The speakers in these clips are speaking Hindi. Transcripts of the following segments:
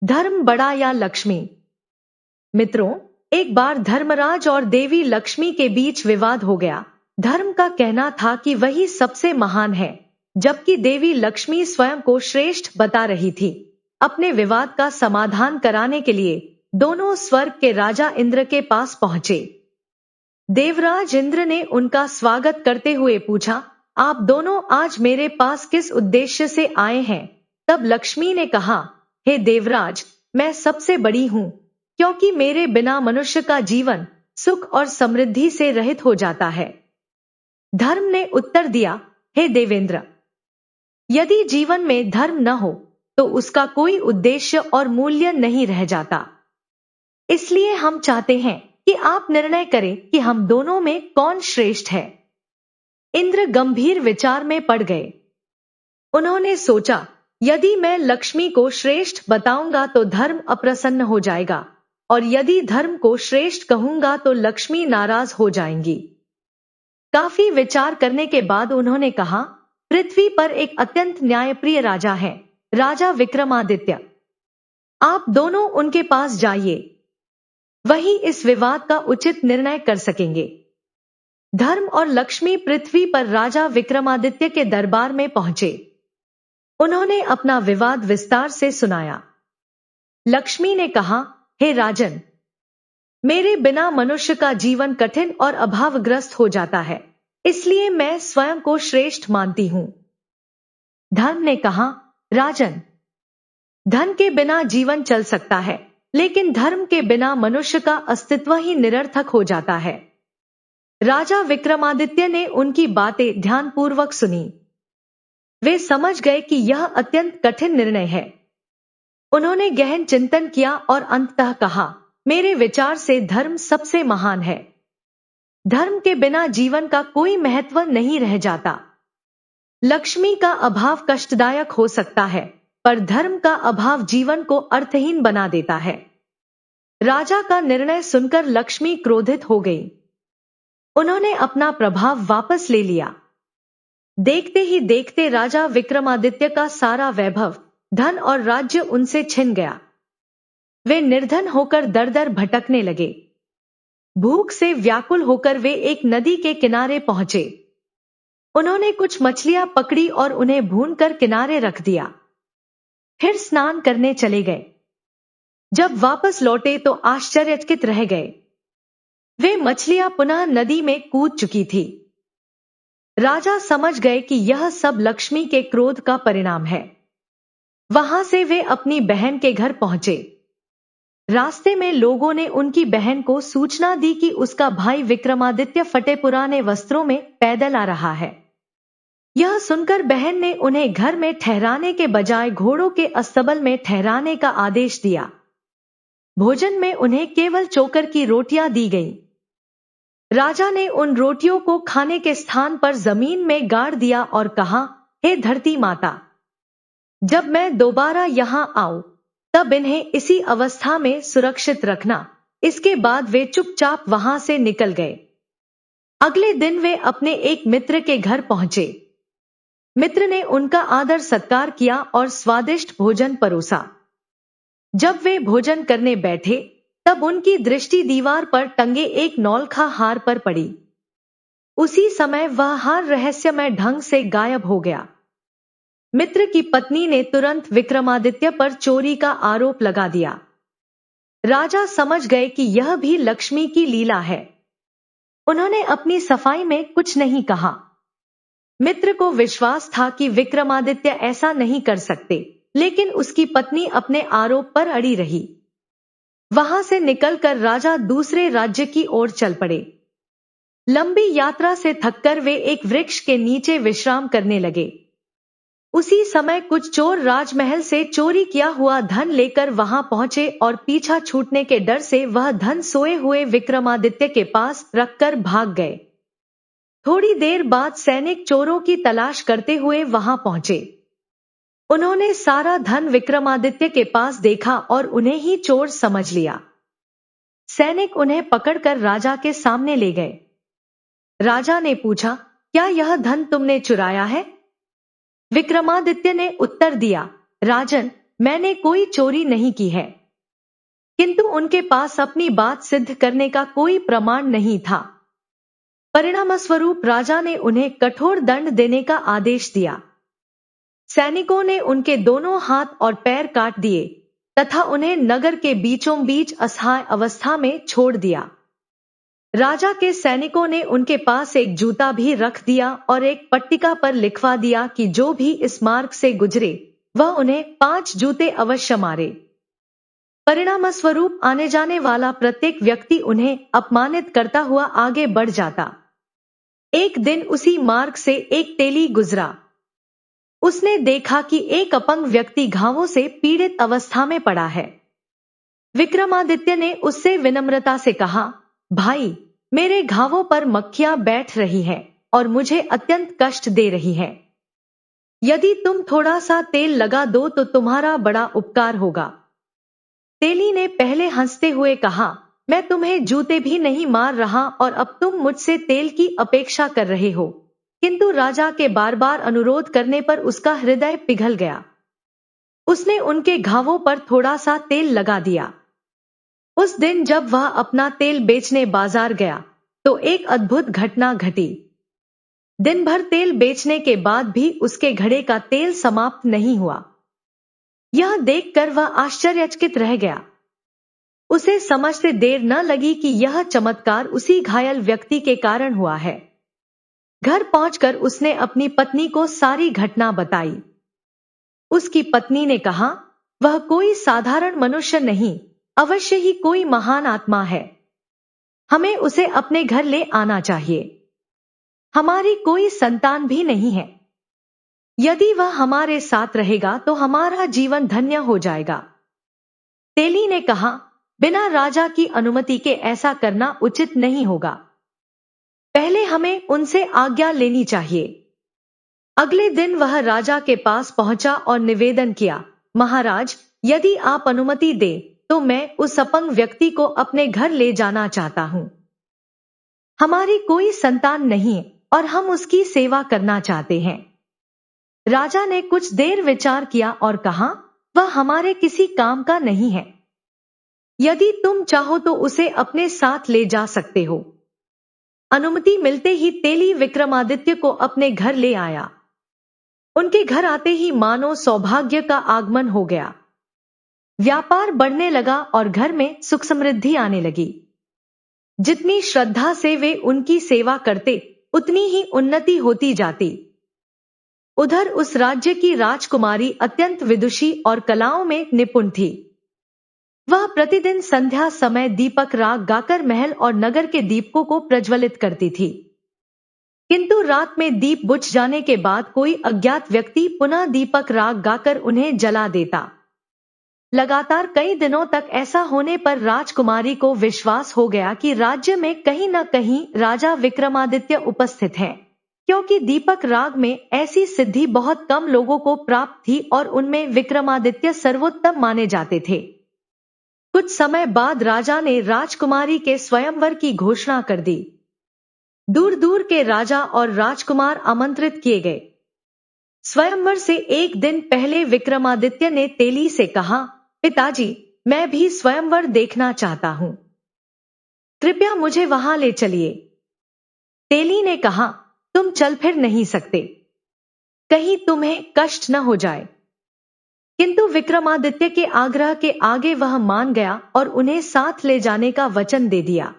धर्म बड़ा या लक्ष्मी? मित्रों, एक बार धर्मराज और देवी लक्ष्मी के बीच विवाद हो गया। धर्म का कहना था कि वही सबसे महान है, जबकि देवी लक्ष्मी स्वयं को श्रेष्ठ बता रही थी। अपने विवाद का समाधान कराने के लिए दोनों स्वर्ग के राजा इंद्र के पास पहुंचे। देवराज इंद्र ने उनका स्वागत करते हुए पूछा, आप दोनों आज मेरे पास किस उद्देश्य से आए हैं? तब लक्ष्मी ने कहा, हे देवराज, मैं सबसे बड़ी हूँ, क्योंकि मेरे बिना मनुष्य का जीवन सुख और समृद्धि से रहित हो जाता है। धर्म ने उत्तर दिया, हे देवेंद्र, यदि जीवन में धर्म न हो तो उसका कोई उद्देश्य और मूल्य नहीं रह जाता। इसलिए हम चाहते हैं कि आप निर्णय करें कि हम दोनों में कौन श्रेष्ठ है। इंद्र गंभीर विचार में पड़ गए। उन्होंने सोचा, यदि मैं लक्ष्मी को श्रेष्ठ बताऊंगा तो धर्म अप्रसन्न हो जाएगा, और यदि धर्म को श्रेष्ठ कहूंगा तो लक्ष्मी नाराज हो जाएंगी। काफी विचार करने के बाद उन्होंने कहा, पृथ्वी पर एक अत्यंत न्यायप्रिय राजा है, राजा विक्रमादित्य। आप दोनों उनके पास जाइए, वही इस विवाद का उचित निर्णय कर सकेंगे। धर्म और लक्ष्मी पृथ्वी पर राजा विक्रमादित्य के दरबार में पहुंचे। उन्होंने अपना विवाद विस्तार से सुनाया। लक्ष्मी ने कहा, हे राजन, मेरे बिना मनुष्य का जीवन कठिन और अभावग्रस्त हो जाता है, इसलिए मैं स्वयं को श्रेष्ठ मानती हूं। धर्म ने कहा, राजन, धन के बिना जीवन चल सकता है, लेकिन धर्म के बिना मनुष्य का अस्तित्व ही निरर्थक हो जाता है। राजा विक्रमादित्य ने उनकी बातें ध्यानपूर्वक सुनी। वे समझ गए कि यह अत्यंत कठिन निर्णय है। उन्होंने गहन चिंतन किया और अंततः कहा, मेरे विचार से धर्म सबसे महान है। धर्म के बिना जीवन का कोई महत्व नहीं रह जाता। लक्ष्मी का अभाव कष्टदायक हो सकता है, पर धर्म का अभाव जीवन को अर्थहीन बना देता है। राजा का निर्णय सुनकर लक्ष्मी क्रोधित हो गई। उन्होंने अपना प्रभाव वापस ले लिया। देखते ही देखते राजा विक्रमादित्य का सारा वैभव, धन और राज्य उनसे छिन गया। वे निर्धन होकर दर दर भटकने लगे। भूख से व्याकुल होकर वे एक नदी के किनारे पहुंचे। उन्होंने कुछ मछलियां पकड़ी और उन्हें भूनकर किनारे रख दिया। फिर स्नान करने चले गए। जब वापस लौटे तो आश्चर्यचकित रह गए। वे मछलियां पुनः नदी में कूद चुकी थी। राजा समझ गए कि यह सब लक्ष्मी के क्रोध का परिणाम है। वहां से वे अपनी बहन के घर पहुंचे। रास्ते में लोगों ने उनकी बहन को सूचना दी कि उसका भाई विक्रमादित्य फटे पुराने वस्त्रों में पैदल आ रहा है। यह सुनकर बहन ने उन्हें घर में ठहराने के बजाय घोड़ों के अस्तबल में ठहराने का आदेश दिया। भोजन में उन्हें केवल चोकर की रोटियां दी गई। राजा ने उन रोटियों को खाने के स्थान पर जमीन में गाड़ दिया और कहा, हे धरती माता, जब मैं दोबारा यहां आऊं तब इन्हें इसी अवस्था में सुरक्षित रखना। इसके बाद वे चुपचाप वहां से निकल गए। अगले दिन वे अपने एक मित्र के घर पहुंचे। मित्र ने उनका आदर सत्कार किया और स्वादिष्ट भोजन परोसा। जब वे भोजन करने बैठे तब उनकी दृष्टि दीवार पर टंगे एक नौलखा हार पर पड़ी। उसी समय वह हार रहस्यमय ढंग से गायब हो गया। मित्र की पत्नी ने तुरंत विक्रमादित्य पर चोरी का आरोप लगा दिया। राजा समझ गए कि यह भी लक्ष्मी की लीला है। उन्होंने अपनी सफाई में कुछ नहीं कहा। मित्र को विश्वास था कि विक्रमादित्य ऐसा नहीं कर सकते, लेकिन उसकी पत्नी अपने आरोप पर अड़ी रही। वहां से निकलकर राजा दूसरे राज्य की ओर चल पड़े। लंबी यात्रा से थककर वे एक वृक्ष के नीचे विश्राम करने लगे। उसी समय कुछ चोर राजमहल से चोरी किया हुआ धन लेकर वहां पहुंचे और पीछा छूटने के डर से वह धन सोए हुए विक्रमादित्य के पास रखकर भाग गए। थोड़ी देर बाद सैनिक चोरों की तलाश करते हुए वहां पहुंचे। उन्होंने सारा धन विक्रमादित्य के पास देखा और उन्हें ही चोर समझ लिया। सैनिक उन्हें पकड़कर राजा के सामने ले गए। राजा ने पूछा, क्या यह धन तुमने चुराया है? विक्रमादित्य ने उत्तर दिया, राजन, मैंने कोई चोरी नहीं की है। किंतु उनके पास अपनी बात सिद्ध करने का कोई प्रमाण नहीं था। परिणामस्वरूप राजा ने उन्हें कठोर दंड देने का आदेश दिया। सैनिकों ने उनके दोनों हाथ और पैर काट दिए तथा उन्हें नगर के बीचों बीच असहाय अवस्था में छोड़ दिया। राजा के सैनिकों ने उनके पास एक जूता भी रख दिया और एक पट्टिका पर लिखवा दिया कि जो भी इस मार्ग से गुजरे वह उन्हें 5 जूते अवश्य मारे। परिणामस्वरूप आने जाने वाला प्रत्येक व्यक्ति उन्हें अपमानित करता हुआ आगे बढ़ जाता। एक दिन उसी मार्ग से एक तेली गुजरा। उसने देखा कि एक अपंग व्यक्ति घावों से पीड़ित अवस्था में पड़ा है। विक्रमादित्य ने उससे विनम्रता से कहा, भाई, मेरे घावों पर मक्खियां बैठ रही हैं और मुझे अत्यंत कष्ट दे रही हैं। यदि तुम थोड़ा सा तेल लगा दो तो तुम्हारा बड़ा उपकार होगा। तेली ने पहले हंसते हुए कहा, मैं तुम्हें जूते भी नहीं मार रहा और अब तुम मुझसे तेल की अपेक्षा कर रहे हो। किंतु राजा के बार बार अनुरोध करने पर उसका हृदय पिघल गया। उसने उनके घावों पर थोड़ा सा तेल लगा दिया। उस दिन जब वह अपना तेल बेचने बाजार गया तो एक अद्भुत घटना घटी। दिन भर तेल बेचने के बाद भी उसके घड़े का तेल समाप्त नहीं हुआ। यह देखकर वह आश्चर्यचकित रह गया। उसे समझते देर न लगी कि यह चमत्कार उसी घायल व्यक्ति के कारण हुआ है। घर पहुंचकर उसने अपनी पत्नी को सारी घटना बताई। उसकी पत्नी ने कहा, वह कोई साधारण मनुष्य नहीं, अवश्य ही कोई महान आत्मा है। हमें उसे अपने घर ले आना चाहिए। हमारी कोई संतान भी नहीं है। यदि वह हमारे साथ रहेगा तो हमारा जीवन धन्य हो जाएगा। तेली ने कहा, बिना राजा की अनुमति के ऐसा करना उचित नहीं होगा। पहले हमें उनसे आज्ञा लेनी चाहिए। अगले दिन वह राजा के पास पहुंचा और निवेदन किया, महाराज, यदि आप अनुमति दें तो मैं उस अपंग व्यक्ति को अपने घर ले जाना चाहता हूं। हमारी कोई संतान नहीं और हम उसकी सेवा करना चाहते हैं। राजा ने कुछ देर विचार किया और कहा, वह हमारे किसी काम का नहीं है। यदि तुम चाहो तो उसे अपने साथ ले जा सकते हो। अनुमति मिलते ही तेली विक्रमादित्य को अपने घर ले आया। उनके घर आते ही मानो सौभाग्य का आगमन हो गया। व्यापार बढ़ने लगा और घर में सुख समृद्धि आने लगी। जितनी श्रद्धा से वे उनकी सेवा करते उतनी ही उन्नति होती जाती। उधर उस राज्य की राजकुमारी अत्यंत विदुषी और कलाओं में निपुण थी। वह प्रतिदिन संध्या समय दीपक राग गाकर महल और नगर के दीपकों को प्रज्वलित करती थी। किंतु रात में दीप बुझ जाने के बाद कोई अज्ञात व्यक्ति पुनः दीपक राग गाकर उन्हें जला देता। लगातार कई दिनों तक ऐसा होने पर राजकुमारी को विश्वास हो गया कि राज्य में कहीं न कहीं राजा विक्रमादित्य उपस्थित हैं, क्योंकि दीपक राग में ऐसी सिद्धि बहुत कम लोगों को प्राप्त थी और उनमें विक्रमादित्य सर्वोत्तम माने जाते थे। कुछ समय बाद राजा ने राजकुमारी के स्वयंवर की घोषणा कर दी। दूर दूर के राजा और राजकुमार आमंत्रित किए गए। स्वयंवर से एक दिन पहले विक्रमादित्य ने तेली से कहा, पिताजी, मैं भी स्वयंवर देखना चाहता हूं। कृपया मुझे वहां ले चलिए। तेली ने कहा, तुम चल फिर नहीं सकते, कहीं तुम्हें कष्ट न हो जाए। किंतु विक्रमादित्य के आग्रह के आगे वह मान गया और उन्हें साथ ले जाने का वचन दे दिया।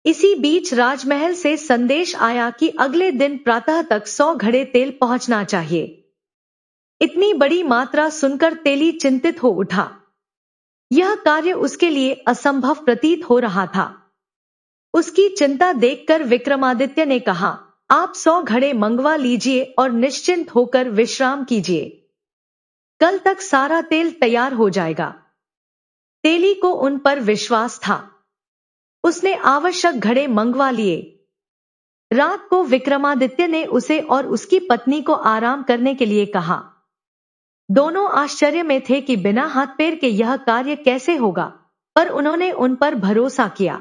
इसी बीच राजमहल से संदेश आया कि अगले दिन प्रातः तक 100 घड़े तेल पहुंचना चाहिए। इतनी बड़ी मात्रा सुनकर तेली चिंतित हो उठा। यह कार्य उसके लिए असंभव प्रतीत हो रहा था। उसकी चिंता देखकर विक्रमादित्य ने कहा, आप 100 घड़े मंगवा लीजिए और निश्चिंत होकर विश्राम कीजिए। कल तक सारा तेल तैयार हो जाएगा। तेली को उन पर विश्वास था। उसने आवश्यक घड़े मंगवा लिए। रात को विक्रमादित्य ने उसे और उसकी पत्नी को आराम करने के लिए कहा। दोनों आश्चर्य में थे कि बिना हाथ पैर के यह कार्य कैसे होगा, पर उन्होंने उन पर भरोसा किया।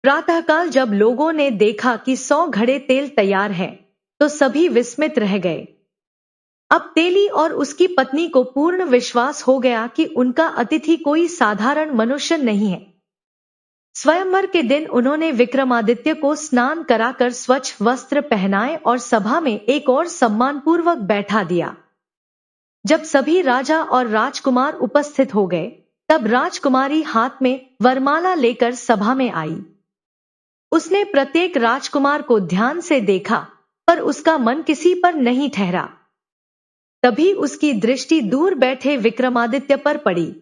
प्रातःकाल जब लोगों ने देखा कि 100 घड़े तेल तैयार हैं, तो सभी विस्मित रह गए। अब तेली और उसकी पत्नी को पूर्ण विश्वास हो गया कि उनका अतिथि कोई साधारण मनुष्य नहीं है। स्वयंवर के दिन उन्होंने विक्रमादित्य को स्नान कराकर स्वच्छ वस्त्र पहनाए और सभा में एक और सम्मानपूर्वक बैठा दिया। जब सभी राजा और राजकुमार उपस्थित हो गए, तब राजकुमारी हाथ में वरमाला लेकर सभा में आई। उसने प्रत्येक राजकुमार को ध्यान से देखा, पर उसका मन किसी पर नहीं ठहरा। तभी उसकी दृष्टि दूर बैठे विक्रमादित्य पर पड़ी।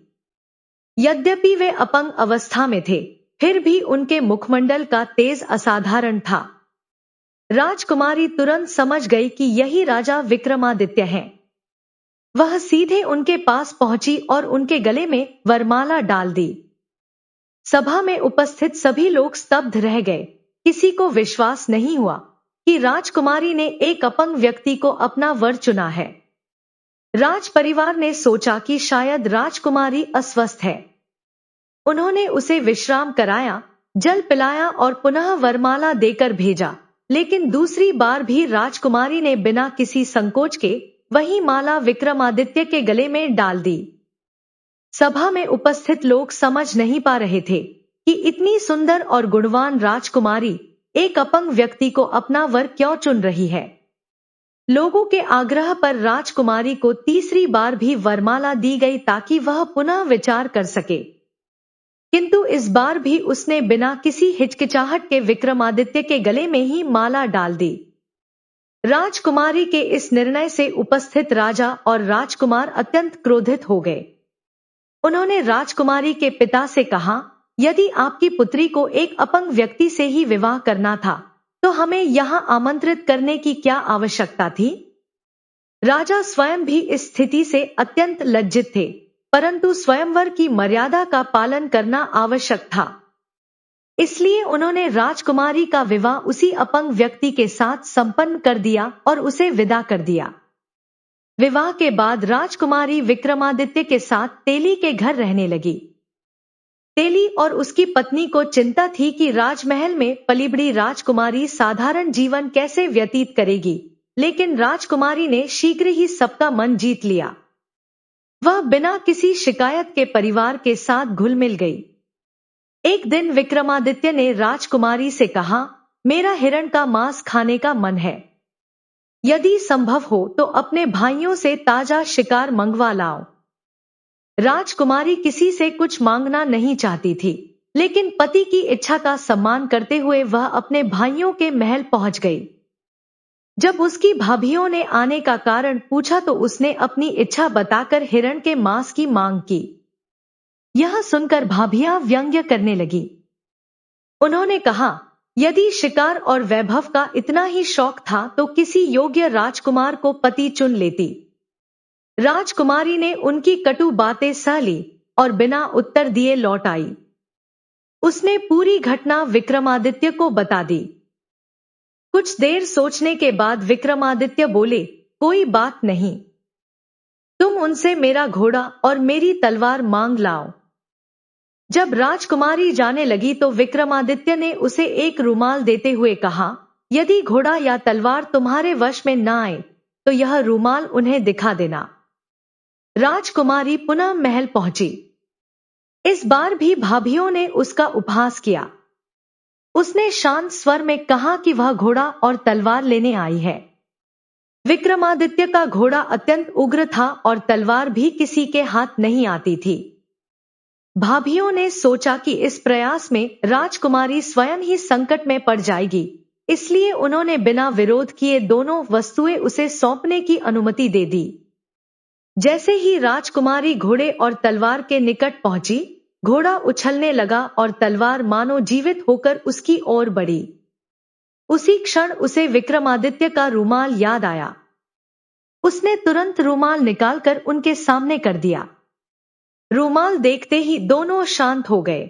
यद्यपि वे अपंग अवस्था में थे, फिर भी उनके मुखमंडल का तेज असाधारण था। राजकुमारी तुरंत समझ गई कि यही राजा विक्रमादित्य हैं। वह सीधे उनके पास पहुंची और उनके गले में वरमाला डाल दी। सभा में उपस्थित सभी लोग स्तब्ध रह गए। किसी को विश्वास नहीं हुआ कि राजकुमारी ने एक अपंग व्यक्ति को अपना वर चुना है। राज परिवार ने सोचा कि शायद राजकुमारी अस्वस्थ है। उन्होंने उसे विश्राम कराया, जल पिलाया और पुनः वरमाला देकर भेजा। लेकिन दूसरी बार भी राजकुमारी ने बिना किसी संकोच के वही माला विक्रमादित्य के गले में डाल दी। सभा में उपस्थित लोग समझ नहीं पा रहे थे कि इतनी सुंदर और गुणवान राजकुमारी एक अपंग व्यक्ति को अपना वर क्यों चुन रही है। लोगों के आग्रह पर राजकुमारी को तीसरी बार भी वरमाला दी गई ताकि वह पुनः विचार कर सके, किंतु इस बार भी उसने बिना किसी हिचकिचाहट के विक्रमादित्य के गले में ही माला डाल दी। राजकुमारी के इस निर्णय से उपस्थित राजा और राजकुमार अत्यंत क्रोधित हो गए। उन्होंने राजकुमारी के पिता से कहा, यदि आपकी पुत्री को एक अपंग व्यक्ति से ही विवाह करना था, तो हमें यहाँ आमंत्रित करने की क्या आवश्यकता थी। राजा स्वयं भी इस स्थिति से अत्यंत लज्जित थे, परंतु स्वयंवर की मर्यादा का पालन करना आवश्यक था। इसलिए उन्होंने राजकुमारी का विवाह उसी अपंग व्यक्ति के साथ संपन्न कर दिया और उसे विदा कर दिया। विवाह के बाद राजकुमारी विक्रमादित्य के साथ तेली के घर रहने लगी। तेली और उसकी पत्नी को चिंता थी कि राजमहल में पली-बड़ी राजकुमारी साधारण जीवन कैसे व्यतीत करेगी, लेकिन राजकुमारी ने शीघ्र ही सबका मन जीत लिया। वह बिना किसी शिकायत के परिवार के साथ घुल मिल गई। एक दिन विक्रमादित्य ने राजकुमारी से कहा, मेरा हिरण का मांस खाने का मन है। यदि संभव हो तो अपने भाइयों से ताजा शिकार मंगवा लाओ। राजकुमारी किसी से कुछ मांगना नहीं चाहती थी, लेकिन पति की इच्छा का सम्मान करते हुए वह अपने भाइयों के महल पहुंच गई। जब उसकी भाभियों ने आने का कारण पूछा तो उसने अपनी इच्छा बताकर हिरण के मांस की मांग की। यह सुनकर भाभियां व्यंग्य करने लगी। उन्होंने कहा, यदि शिकार और वैभव का इतना ही शौक था तो किसी योग्य राजकुमार को पति चुन लेती। राजकुमारी ने उनकी कटु बातें सह ली और बिना उत्तर दिए लौट आई। उसने पूरी घटना विक्रमादित्य को बता दी। कुछ देर सोचने के बाद विक्रमादित्य बोले, कोई बात नहीं, तुम उनसे मेरा घोड़ा और मेरी तलवार मांग लाओ। जब राजकुमारी जाने लगी तो विक्रमादित्य ने उसे एक रुमाल देते हुए कहा, यदि घोड़ा या तलवार तुम्हारे वश में न आए तो यह रुमाल उन्हें दिखा देना। राजकुमारी पुनः महल पहुंची। इस बार भी भाभियों ने उसका उपहास किया। उसने शांत स्वर में कहा कि वह घोड़ा और तलवार लेने आई है। विक्रमादित्य का घोड़ा अत्यंत उग्र था और तलवार भी किसी के हाथ नहीं आती थी। भाभियों ने सोचा कि इस प्रयास में राजकुमारी स्वयं ही संकट में पड़ जाएगी, इसलिए उन्होंने बिना विरोध किए दोनों वस्तुएं उसे सौंपने की अनुमति दे दी। जैसे ही राजकुमारी घोड़े और तलवार के निकट पहुंची, घोड़ा उछलने लगा और तलवार मानो जीवित होकर उसकी ओर बढ़ी। उसी क्षण उसे विक्रमादित्य का रुमाल याद आया। उसने तुरंत रुमाल निकालकर उनके सामने कर दिया। रुमाल देखते ही दोनों शांत हो गए।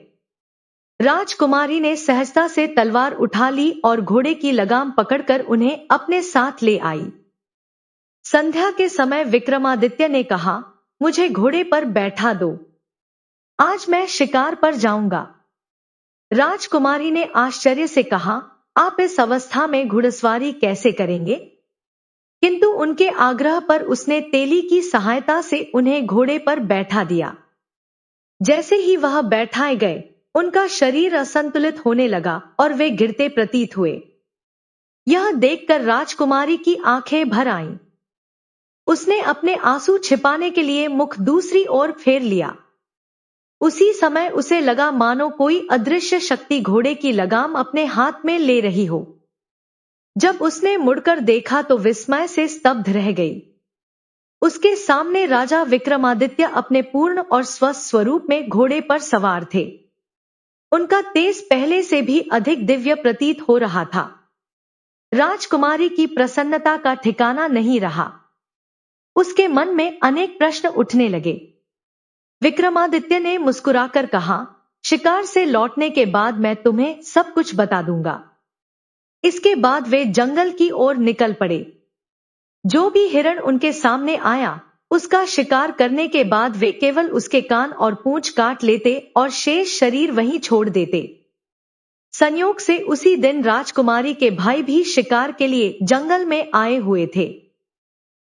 राजकुमारी ने सहजता से तलवार उठा ली और घोड़े की लगाम पकड़कर उन्हें अपने साथ ले आई। संध्या के समय विक्रमादित्य ने कहा, मुझे घोड़े पर बैठा दो, आज मैं शिकार पर जाऊंगा। राजकुमारी ने आश्चर्य से कहा, आप इस अवस्था में घुड़सवारी कैसे करेंगे? किंतु उनके आग्रह पर उसने तेली की सहायता से उन्हें घोड़े पर बैठा दिया। जैसे ही वह बैठाए गए, उनका शरीर असंतुलित होने लगा और वे गिरते प्रतीत हुए। यह देखकर राजकुमारी की आंखें भर आईं। उसने अपने आंसू छिपाने के लिए मुख दूसरी ओर फेर लिया। उसी समय उसे लगा मानो कोई अदृश्य शक्ति घोड़े की लगाम अपने हाथ में ले रही हो। जब उसने मुड़कर देखा तो विस्मय से स्तब्ध रह गई। उसके सामने राजा विक्रमादित्य अपने पूर्ण और स्वस्थ स्वरूप में घोड़े पर सवार थे। उनका तेज पहले से भी अधिक दिव्य प्रतीत हो रहा था। राजकुमारी की प्रसन्नता का ठिकाना नहीं रहा। उसके मन में अनेक प्रश्न उठने लगे। विक्रमादित्य ने मुस्कुराकर कहा, शिकार से लौटने के बाद मैं तुम्हें सब कुछ बता दूंगा। इसके बाद वे जंगल की ओर निकल पड़े। जो भी हिरण उनके सामने आया, उसका शिकार करने के बाद वे केवल उसके कान और पूंछ काट लेते और शेष शरीर वहीं छोड़ देते। संयोग से उसी दिन राजकुमारी के भाई भी शिकार के लिए जंगल में आए हुए थे।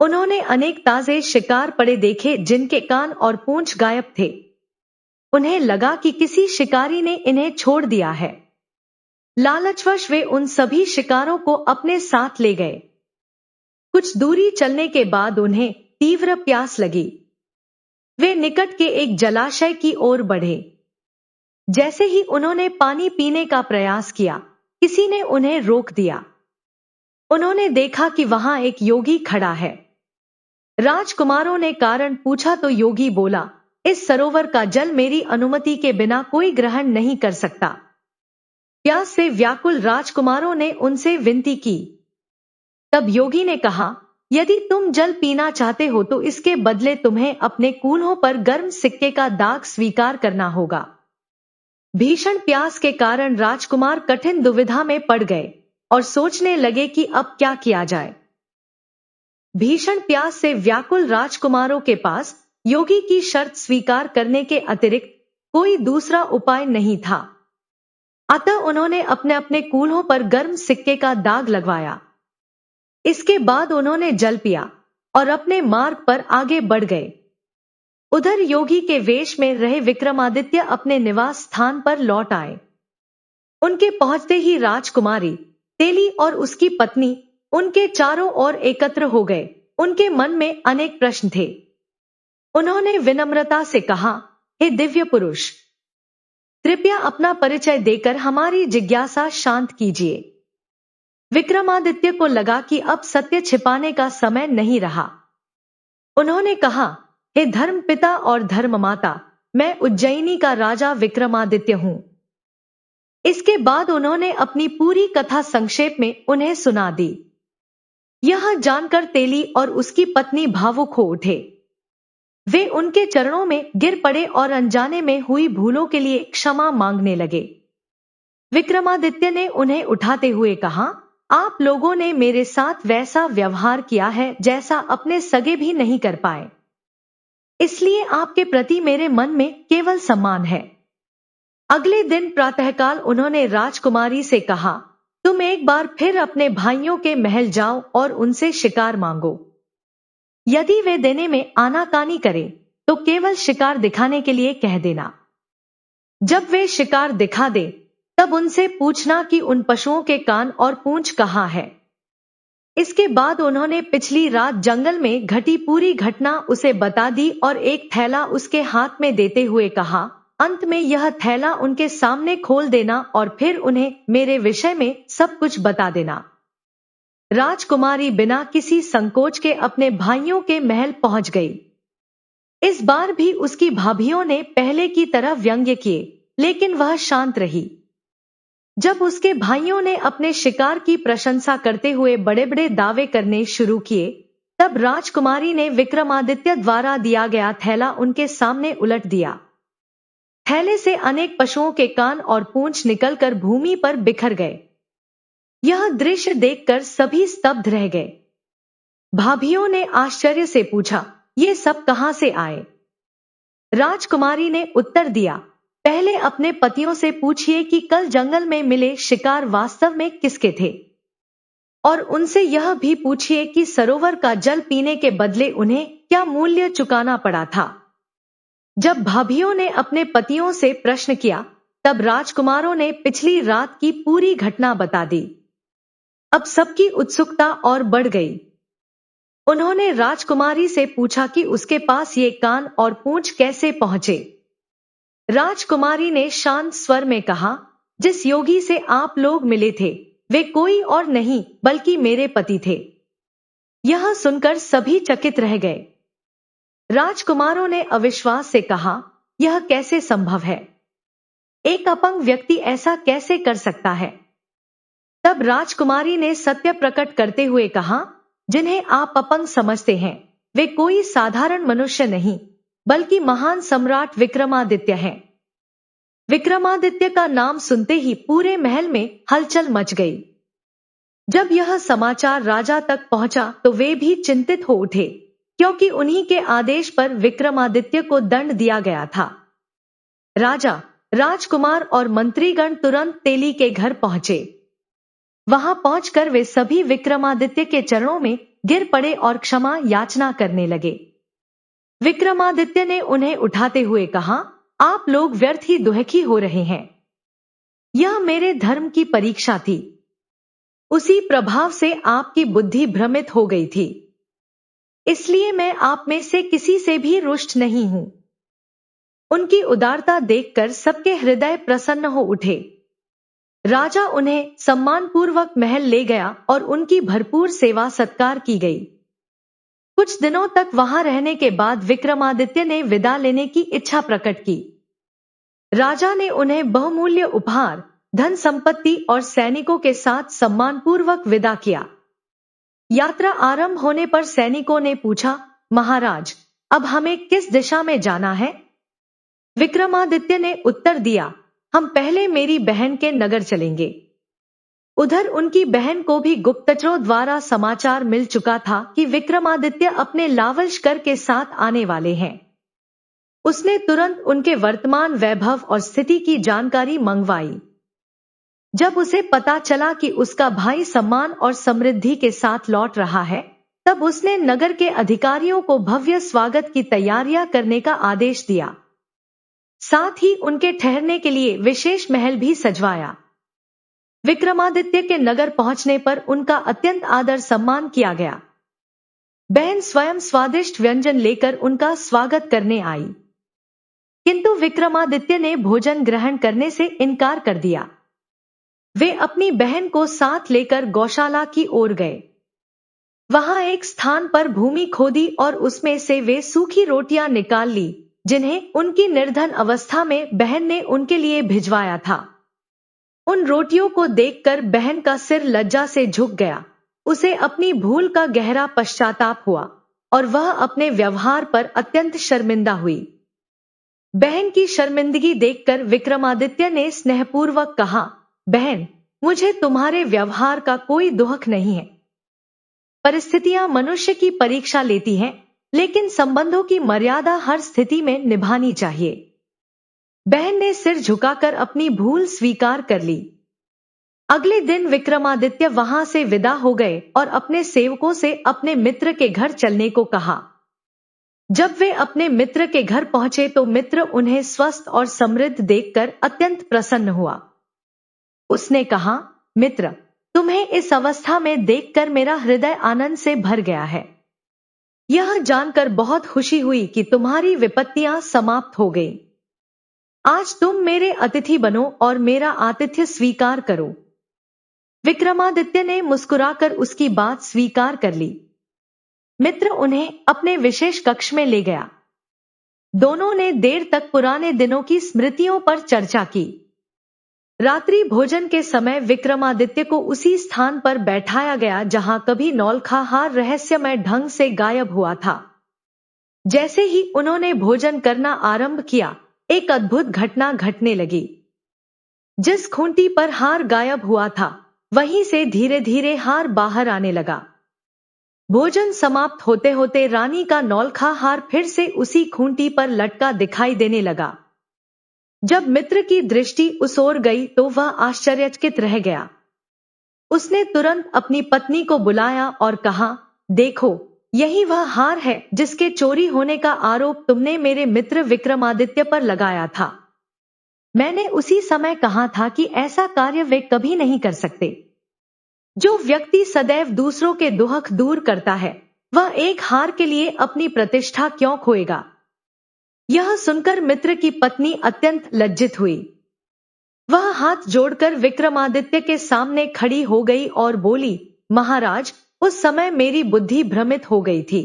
उन्होंने अनेक ताजे शिकार पड़े देखे जिनके कान और पूंछ गायब थे। उन्हें लगा कि किसी शिकारी ने इन्हें छोड़ दिया है। लालचवश वे उन सभी शिकारों को अपने साथ ले गए। कुछ दूरी चलने के बाद उन्हें तीव्र प्यास लगी। वे निकट के एक जलाशय की ओर बढ़े। जैसे ही उन्होंने पानी पीने का प्रयास किया, किसी ने उन्हें रोक दिया। उन्होंने देखा कि वहां एक योगी खड़ा है। राजकुमारों ने कारण पूछा तो योगी बोला, इस सरोवर का जल मेरी अनुमति के बिना कोई ग्रहण नहीं कर सकता। प्यास से व्याकुल राजकुमारों ने उनसे विनती की। तब योगी ने कहा, यदि तुम जल पीना चाहते हो तो इसके बदले तुम्हें अपने कूल्हों पर गर्म सिक्के का दाग स्वीकार करना होगा। भीषण प्यास के कारण राजकुमार कठिन दुविधा में पड़ गए और सोचने लगे कि अब क्या किया जाए। भीषण प्यास से व्याकुल राजकुमारों के पास योगी की शर्त स्वीकार करने के अतिरिक्त कोई दूसरा उपाय नहीं था। अतः उन्होंने अपने अपने कूल्हों पर गर्म सिक्के का दाग लगवाया। इसके बाद उन्होंने जल पिया और अपने मार्ग पर आगे बढ़ गए। उधर योगी के वेश में रहे विक्रमादित्य अपने निवास स्थान पर लौट आए। उनके पहुंचते ही राजकुमारी, तेली और उसकी पत्नी उनके चारों ओर एकत्र हो गए। उनके मन में अनेक प्रश्न थे। उन्होंने विनम्रता से कहा, हे दिव्य पुरुष, कृपया अपना परिचय देकर हमारी जिज्ञासा शांत कीजिए। विक्रमादित्य को लगा कि अब सत्य छिपाने का समय नहीं रहा। उन्होंने कहा, हे धर्म पिता और धर्म माता, मैं उज्जैनी का राजा विक्रमादित्य हूं। इसके बाद उन्होंने अपनी पूरी कथा संक्षेप में उन्हें सुना दी। यह जानकर तेली और उसकी पत्नी भावुक हो उठे। वे उनके चरणों में गिर पड़े और अनजाने में हुई भूलों के लिए क्षमा मांगने लगे। विक्रमादित्य ने उन्हें उठाते हुए कहा, आप लोगों ने मेरे साथ वैसा व्यवहार किया है जैसा अपने सगे भी नहीं कर पाए। इसलिए आपके प्रति मेरे मन में केवल सम्मान है। अगले दिन प्रातःकाल उन्होंने राजकुमारी से कहा, तुम एक बार फिर अपने भाइयों के महल जाओ और उनसे शिकार मांगो। यदि वे देने में आनाकानी करें तो केवल शिकार दिखाने के लिए कह देना। जब वे शिकार दिखा दे तब उनसे पूछना कि उन पशुओं के कान और पूंछ कहाँ है। इसके बाद उन्होंने पिछली रात जंगल में घटी पूरी घटना उसे बता दी और एक थैला उसके हाथ में देते हुए कहा, अंत में यह थैला उनके सामने खोल देना और फिर उन्हें मेरे विषय में सब कुछ बता देना। राजकुमारी बिना किसी संकोच के अपने भाइयों के महल पहुंच गई। इस बार भी उसकी भाभियों ने पहले की तरह व्यंग्य किए, लेकिन वह शांत रही। जब उसके भाइयों ने अपने शिकार की प्रशंसा करते हुए बड़े बड़े दावे करने शुरू किए, तब राजकुमारी ने विक्रमादित्य द्वारा दिया गया थैला उनके सामने उलट दिया। थैले से अनेक पशुओं के कान और पूंछ निकलकर भूमि पर बिखर गए। यह दृश्य देखकर सभी स्तब्ध रह गए। भाभियों ने आश्चर्य से पूछा, ये सब कहां से आए? राजकुमारी ने उत्तर दिया, पहले अपने पतियों से पूछिए कि कल जंगल में मिले शिकार वास्तव में किसके थे और उनसे यह भी पूछिए कि सरोवर का जल पीने के बदले उन्हें क्या मूल्य चुकाना पड़ा था। जब भाभियों ने अपने पतियों से प्रश्न किया, तब राजकुमारों ने पिछली रात की पूरी घटना बता दी। अब सबकी उत्सुकता और बढ़ गई। उन्होंने राजकुमारी से पूछा कि उसके पास ये कान और पूंछ कैसे पहुंचे। राजकुमारी ने शांत स्वर में कहा, जिस योगी से आप लोग मिले थे वे कोई और नहीं बल्कि मेरे पति थे। यह सुनकर सभी चकित रह गए। राजकुमारों ने अविश्वास से कहा, यह कैसे संभव है? एक अपंग व्यक्ति ऐसा कैसे कर सकता है? तब राजकुमारी ने सत्य प्रकट करते हुए कहा, जिन्हें आप अपंग समझते हैं वे कोई साधारण मनुष्य नहीं बल्कि महान सम्राट विक्रमादित्य हैं। विक्रमादित्य का नाम सुनते ही पूरे महल में हलचल मच गई। जब यह समाचार राजा तक पहुंचा तो वे भी चिंतित हो उठे, क्योंकि उन्हीं के आदेश पर विक्रमादित्य को दंड दिया गया था। राजा, राजकुमार और मंत्रीगण तुरंत तेली के घर पहुंचे। वहां पहुंचकर वे सभी विक्रमादित्य के चरणों में गिर पड़े और क्षमा याचना करने लगे। विक्रमादित्य ने उन्हें उठाते हुए कहा, आप लोग व्यर्थ ही दुखी हो रहे हैं। यह मेरे धर्म की परीक्षा थी। उसी प्रभाव से आपकी बुद्धि भ्रमित हो गई थी। इसलिए मैं आप में से किसी से भी रुष्ट नहीं हूं। उनकी उदारता देखकर सबके हृदय प्रसन्न हो उठे। राजा उन्हें सम्मानपूर्वक महल ले गया और उनकी भरपूर सेवा सत्कार की गई। कुछ दिनों तक वहां रहने के बाद विक्रमादित्य ने विदा लेने की इच्छा प्रकट की। राजा ने उन्हें बहुमूल्य उपहार, धन संपत्ति और सैनिकों के साथ सम्मानपूर्वक विदा किया। यात्रा आरंभ होने पर सैनिकों ने पूछा, महाराज, अब हमें किस दिशा में जाना है? विक्रमादित्य ने उत्तर दिया, हम पहले मेरी बहन के नगर चलेंगे। उधर उनकी बहन को भी गुप्तचरों द्वारा समाचार मिल चुका था कि विक्रमादित्य अपने लावलश्कर के साथ आने वाले हैं। उसने तुरंत उनके वर्तमान वैभव और स्थिति की जानकारी मंगवाई। जब उसे पता चला कि उसका भाई सम्मान और समृद्धि के साथ लौट रहा है, तब उसने नगर के अधिकारियों को भव्य स्वागत की तैयारियां करने का आदेश दिया। साथ ही उनके ठहरने के लिए विशेष महल भी सजवाया। विक्रमादित्य के नगर पहुंचने पर उनका अत्यंत आदर सम्मान किया गया। बहन स्वयं स्वादिष्ट व्यंजन लेकर उनका स्वागत करने आई, किंतु विक्रमादित्य ने भोजन ग्रहण करने से इनकार कर दिया। वे अपनी बहन को साथ लेकर गौशाला की ओर गए। वहां एक स्थान पर भूमि खोदी और उसमें से वे सूखी रोटियां निकाल ली, जिन्हें उनकी निर्धन अवस्था में बहन ने उनके लिए भिजवाया था। उन रोटियों को देखकर बहन का सिर लज्जा से झुक गया। उसे अपनी भूल का गहरा पश्चाताप हुआ और वह अपने व्यवहार पर अत्यंत शर्मिंदा हुई। बहन की शर्मिंदगी देखकर विक्रमादित्य ने स्नेहपूर्वक कहा, बहन, मुझे तुम्हारे व्यवहार का कोई दुख नहीं है। परिस्थितियां मनुष्य की परीक्षा लेती हैं, लेकिन संबंधों की मर्यादा हर स्थिति में निभानी चाहिए। बहन ने सिर झुकाकर अपनी भूल स्वीकार कर ली। अगले दिन विक्रमादित्य वहां से विदा हो गए और अपने सेवकों से अपने मित्र के घर चलने को कहा। जब वे अपने मित्र के घर पहुंचे तो मित्र उन्हें स्वस्थ और समृद्ध देखकर अत्यंत प्रसन्न हुआ। उसने कहा, मित्र, तुम्हें इस अवस्था में देखकर मेरा हृदय आनंद से भर गया है। यह जानकर बहुत खुशी हुई कि तुम्हारी विपत्तियां समाप्त हो गई। आज तुम मेरे अतिथि बनो और मेरा आतिथ्य स्वीकार करो। विक्रमादित्य ने मुस्कुराकर उसकी बात स्वीकार कर ली। मित्र उन्हें अपने विशेष कक्ष में ले गया। दोनों ने देर तक पुराने दिनों की स्मृतियों पर चर्चा की। रात्रि भोजन के समय विक्रमादित्य को उसी स्थान पर बैठाया गया जहां कभी नौलखाहार रहस्यमय ढंग से गायब हुआ था। जैसे ही उन्होंने भोजन करना आरंभ किया, एक अद्भुत घटना घटने लगी। जिस खूंटी पर हार गायब हुआ था, वहीं से धीरे धीरे हार बाहर आने लगा। भोजन समाप्त होते होते रानी का नौलखा हार फिर से उसी खूंटी पर लटका दिखाई देने लगा। जब मित्र की दृष्टि उस ओर गई तो वह आश्चर्यचकित रह गया। उसने तुरंत अपनी पत्नी को बुलाया और कहा, देखो, यही वह हार है जिसके चोरी होने का आरोप तुमने मेरे मित्र विक्रमादित्य पर लगाया था। मैंने उसी समय कहा था कि ऐसा कार्य वे कभी नहीं कर सकते। जो व्यक्ति सदैव दूसरों के दुख दूर करता है, वह एक हार के लिए अपनी प्रतिष्ठा क्यों खोएगा? यह सुनकर मित्र की पत्नी अत्यंत लज्जित हुई। वह हाथ जोड़कर विक्रमादित्य के सामने खड़ी हो गई और बोली, महाराज, उस समय मेरी बुद्धि भ्रमित हो गई थी।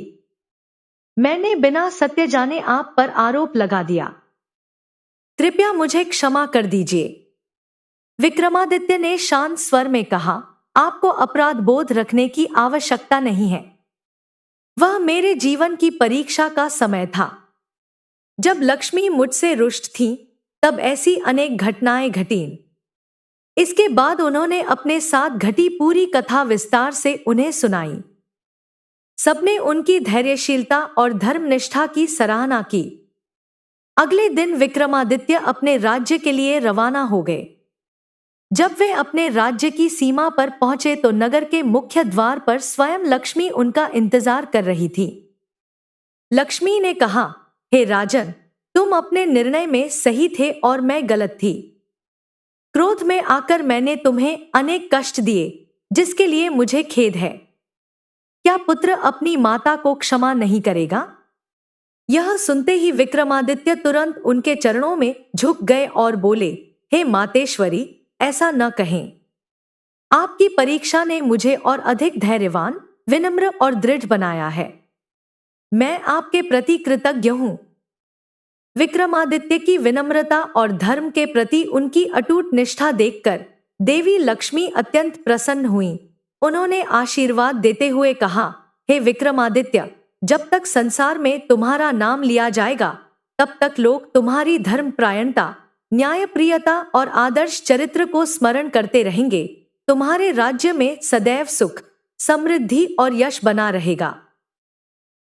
मैंने बिना सत्य जाने आप पर आरोप लगा दिया। कृपया मुझे क्षमा कर दीजिए। विक्रमादित्य ने शांत स्वर में कहा, आपको अपराध बोध रखने की आवश्यकता नहीं है। वह मेरे जीवन की परीक्षा का समय था। जब लक्ष्मी मुझसे रुष्ट थी, तब ऐसी अनेक घटनाएं घटीं। इसके बाद उन्होंने अपने साथ घटी पूरी कथा विस्तार से उन्हें सुनाई। सबने उनकी धैर्यशीलता और धर्मनिष्ठा की सराहना की। अगले दिन विक्रमादित्य अपने राज्य के लिए रवाना हो गए। जब वे अपने राज्य की सीमा पर पहुंचे तो नगर के मुख्य द्वार पर स्वयं लक्ष्मी उनका इंतजार कर रही थी। लक्ष्मी ने कहा, हे राजन, तुम अपने निर्णय में सही थे और मैं गलत थी। क्रोध में आकर मैंने तुम्हें अनेक कष्ट दिए, जिसके लिए मुझे खेद है। क्या पुत्र अपनी माता को क्षमा नहीं करेगा? यह सुनते ही विक्रमादित्य तुरंत उनके चरणों में झुक गए और बोले, हे मातेश्वरी, ऐसा न कहें। आपकी परीक्षा ने मुझे और अधिक धैर्यवान, विनम्र और दृढ़ बनाया है। मैं आपके प्रति कृतज्ञ हूं। विक्रमादित्य की विनम्रता और धर्म के प्रति उनकी अटूट निष्ठा देखकर देवी लक्ष्मी अत्यंत प्रसन्न हुईं। उन्होंने आशीर्वाद देते हुए कहा, हे विक्रमादित्य, जब तक संसार में तुम्हारा नाम लिया जाएगा, तब तक लोग तुम्हारी धर्मपरायणता, न्यायप्रियता और आदर्श चरित्र को स्मरण करते रहेंगे। तुम्हारे राज्य में सदैव सुख, समृद्धि और यश बना रहेगा।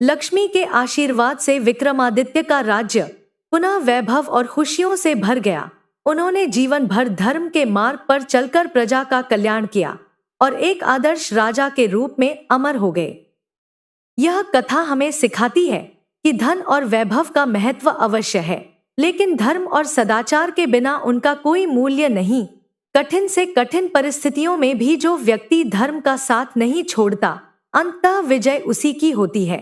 लक्ष्मी के आशीर्वाद से विक्रमादित्य का राज्य पुनः वैभव और खुशियों से भर गया। उन्होंने जीवन भर धर्म के मार्ग पर चलकर प्रजा का कल्याण किया और एक आदर्श राजा के रूप में अमर हो गए। यह कथा हमें सिखाती है कि धन और वैभव का महत्व अवश्य है, लेकिन धर्म और सदाचार के बिना उनका कोई मूल्य नहीं। कठिन से कठिन परिस्थितियों में भी जो व्यक्ति धर्म का साथ नहीं छोड़ता, अंततः विजय उसी की होती है।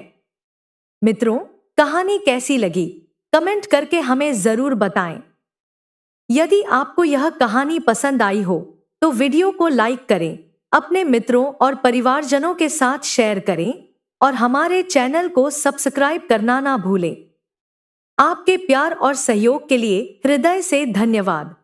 मित्रों, कहानी कैसी लगी? कमेंट करके हमें जरूर बताएं। यदि आपको यह कहानी पसंद आई हो तो वीडियो को लाइक करें, अपने मित्रों और परिवारजनों के साथ शेयर करें और हमारे चैनल को सब्सक्राइब करना ना भूलें। आपके प्यार और सहयोग के लिए हृदय से धन्यवाद।